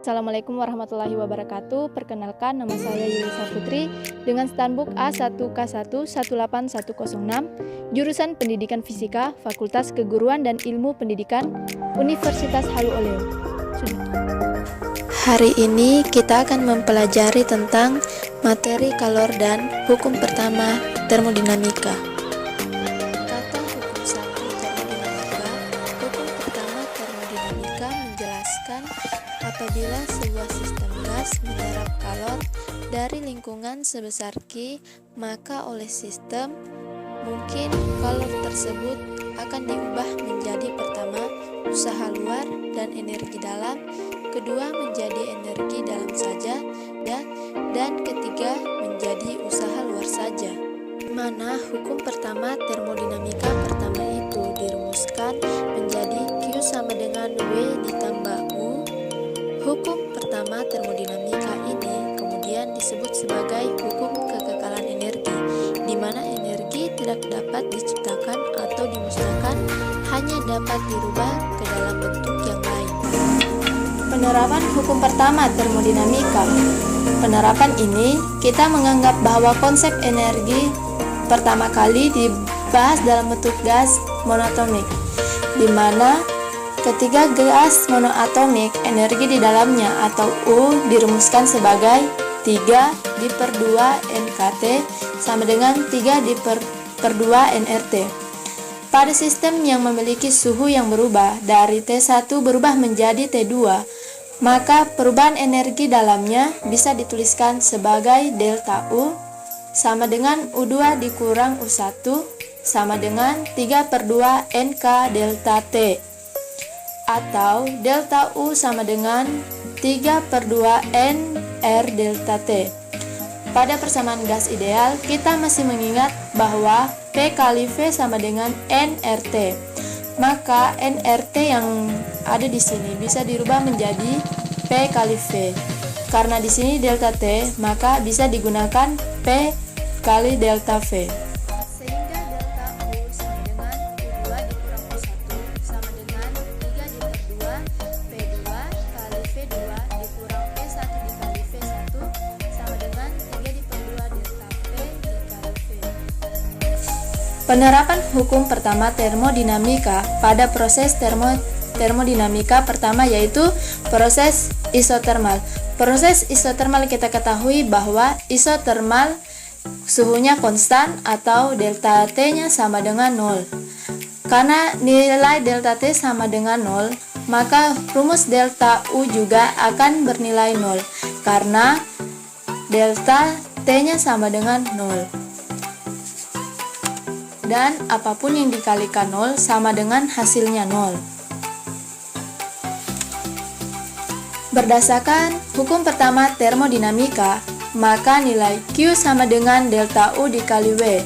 Assalamualaikum warahmatullahi wabarakatuh. Perkenalkan, nama saya Yulisa Putri dengan Stanbook A1K1 18106, jurusan Pendidikan Fisika, Fakultas Keguruan dan Ilmu Pendidikan, Universitas Halu Oleo. Hari ini kita akan mempelajari tentang materi kalor dan hukum pertama termodinamika. Kata hukum 1 termodinamika, hukum pertama termodinamika menjelaskan apabila sebuah sistem gas menyerap kalor dari lingkungan sebesar Q, maka oleh sistem mungkin kalor tersebut akan diubah menjadi pertama usaha luar dan energi dalam, kedua menjadi energi dalam saja, dan ketiga menjadi usaha luar saja. Mana hukum pertama termodinamika pertama itu dirumuskan menjadi Q sama dengan W ditambah U. Hukum pertama termodinamika ini kemudian disebut sebagai hukum kekekalan energi, di mana energi tidak dapat diciptakan atau dimusnahkan, hanya dapat dirubah ke dalam bentuk yang lain. Penerapan hukum pertama termodinamika. Penerapan ini kita menganggap bahwa konsep energi pertama kali dibahas dalam bentuk gas monoatomik, di mana ketiga gas monoatomik energi di dalamnya atau U dirumuskan sebagai 3/2 NKT sama dengan 3/2 nRT. Pada sistem yang memiliki suhu yang berubah dari T1 berubah menjadi T2, maka perubahan energi dalamnya bisa dituliskan sebagai delta U sama dengan U2 dikurang U1 sama dengan 3/2 NK delta T, atau delta U sama dengan 3/2 NR delta T. Pada persamaan gas ideal, kita masih mengingat bahwa P kali V sama dengan nRT. Maka nRT yang ada di sini bisa dirubah menjadi P kali V. Karena di sini delta T, maka bisa digunakan P kali delta V. Sehingga delta U sama dengan U2 dikurang U1 sama dengan 3/2 P2 kali V2 dikurang P1 dikali V1 sama dengan 3/2 delta P dikali V. Penerapan hukum pertama termodinamika pada proses termodinamika pertama yaitu proses isotermal. Proses isotermal kita ketahui bahwa isotermal suhunya konstan atau delta T-nya sama dengan 0. Karena nilai delta T sama dengan 0, maka rumus delta U juga akan bernilai 0 karena delta T-nya sama dengan 0. Dan apapun yang dikalikan 0 sama dengan hasilnya 0. Berdasarkan hukum pertama termodinamika, maka nilai Q sama dengan delta U dikali W.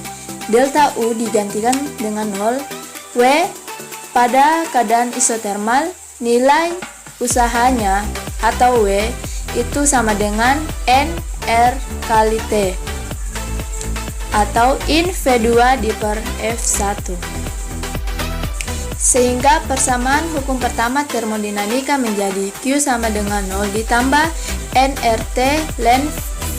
Delta U digantikan dengan 0. W pada keadaan isotermal, nilai usahanya atau W itu sama dengan NR kali T atau in V2 per F1. Sehingga persamaan hukum pertama termodinamika menjadi Q sama dengan 0 ditambah nRT ln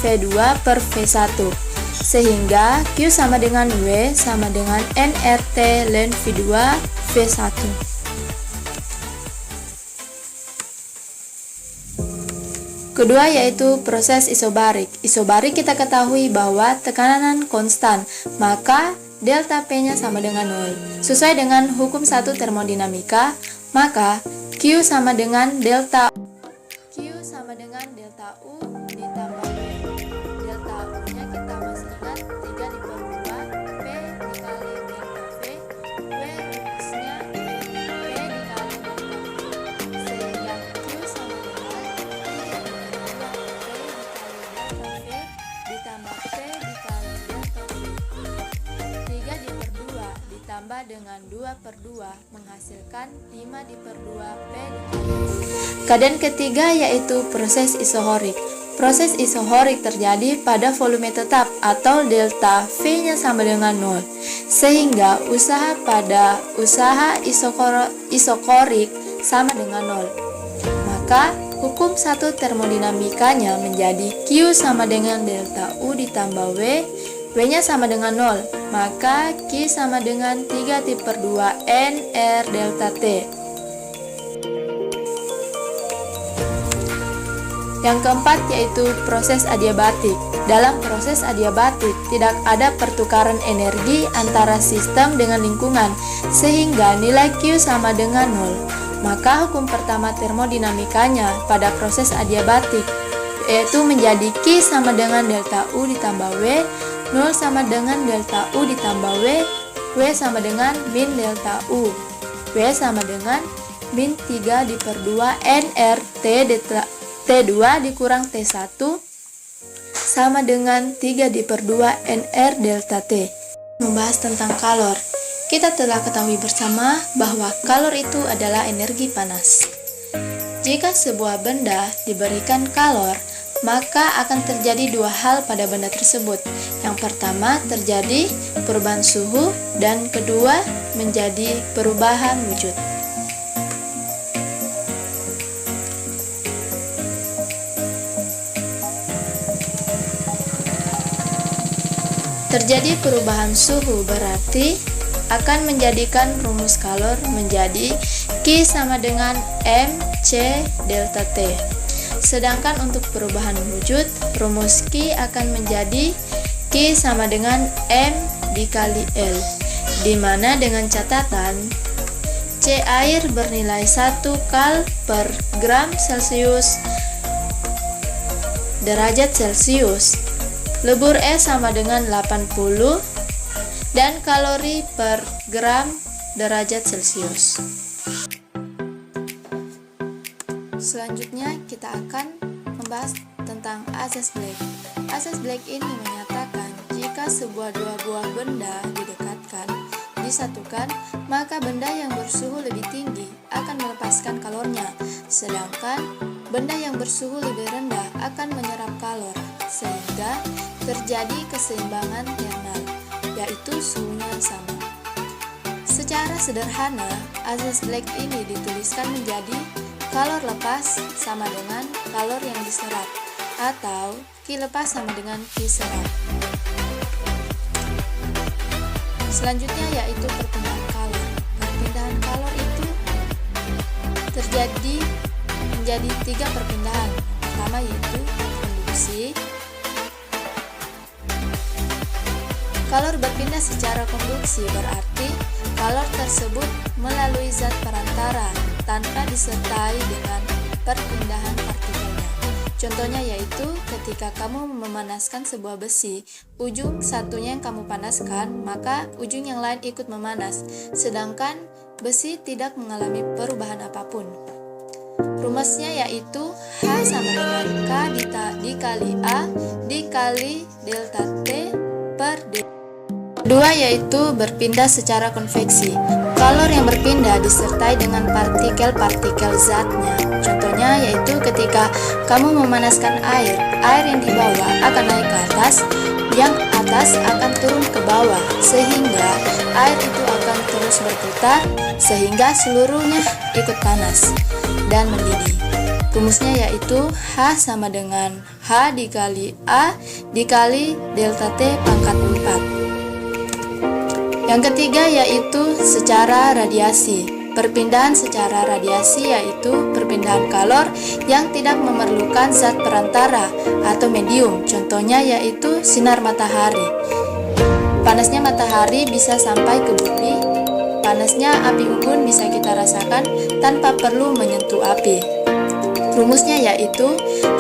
V2 per V1. Sehingga Q sama dengan W sama dengan nRT ln V2 V1. Kedua yaitu proses isobarik. Isobarik kita ketahui bahwa tekanan konstan, maka delta P-nya sama dengan 0. Sesuai dengan hukum 1 termodinamika, maka Q sama dengan delta U ditambah W. Delta U-nya kita masih ingat 3/2 P dikali delta V. W rumusnya P dikali delta V. Sehingga Q sama dengan 3/2 P dikali delta V ditambah P dikali delta V. 3/2 ditambah dengan 2/2 menghasilkan 5/2 P dikali. Keadaan ketiga yaitu proses isohorik. Proses isohorik terjadi pada volume tetap atau delta V-nya sama dengan 0, sehingga usaha pada usaha isokorik sama dengan 0. Maka hukum 1 termodinamikanya menjadi Q sama dengan delta U ditambah W, W-nya sama dengan 0, maka Q sama dengan 3T/2 NR delta T. Yang keempat yaitu proses adiabatik. Dalam proses adiabatik tidak ada pertukaran energi antara sistem dengan lingkungan, sehingga nilai Q sama dengan 0. Maka hukum pertama termodinamikanya pada proses adiabatik yaitu menjadi Q sama dengan delta U ditambah W, 0 sama dengan delta U ditambah W sama dengan min delta U, W sama dengan min 3/2 NR T2 dikurang T1 sama dengan 3/2 NR delta T. Membahas tentang kalor. Kita telah ketahui bersama bahwa kalor itu adalah energi panas. Jika sebuah benda diberikan kalor, maka akan terjadi dua hal pada benda tersebut. Yang pertama terjadi perubahan suhu dan kedua menjadi perubahan wujud. Terjadi perubahan suhu berarti akan menjadikan rumus kalor menjadi Q sama dengan mc delta T. Sedangkan untuk perubahan wujud, rumus Q akan menjadi Q sama dengan M dikali L, di mana dengan catatan C air bernilai 1 kal per gram Celcius derajat Celcius, lebur es sama dengan 80 dan kalori per gram derajat Celcius. Selanjutnya kita akan membahas tentang asas Black. Asas Black ini menyatakan jika dua buah benda didekatkan, disatukan, maka benda yang bersuhu lebih tinggi akan melepaskan kalornya, sedangkan benda yang bersuhu lebih rendah akan menyerap kalor, sehingga terjadi keseimbangan thermal, yaitu suhunya sama. Secara sederhana, asas Black ini dituliskan menjadi kalor lepas sama dengan kalor yang diserap, atau Q lepas sama dengan Q serap. Selanjutnya yaitu perpindahan kalor. Perpindahan kalor itu terjadi menjadi 3 perpindahan. Pertama yaitu konduksi. Kalor berpindah secara konduksi berarti kalor tersebut melalui zat perantara tanpa disertai dengan perpindahan partikelnya. Contohnya yaitu ketika kamu memanaskan sebuah besi, ujung satunya yang kamu panaskan, maka ujung yang lain ikut memanas, sedangkan besi tidak mengalami perubahan apapun. Rumusnya yaitu H sama dengan K dikali A dikali delta T per D. Kedua yaitu berpindah secara konveksi. Kalor yang berpindah disertai dengan partikel-partikel zatnya. Contohnya yaitu ketika kamu memanaskan air yang di bawah akan naik ke atas, yang atas akan turun ke bawah, sehingga air itu akan terus berputar, sehingga seluruhnya ikut panas dan mendidih. Rumusnya yaitu H sama dengan H dikali A dikali delta T pangkat 4. Yang ketiga yaitu secara radiasi. Perpindahan secara radiasi yaitu perpindahan kalor yang tidak memerlukan zat perantara atau medium. Contohnya yaitu sinar matahari. Panasnya matahari bisa sampai ke bumi. Panasnya api unggun bisa kita rasakan tanpa perlu menyentuh api. Rumusnya yaitu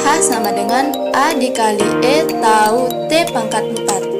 H sama dengan A dikali E tau T pangkat 4.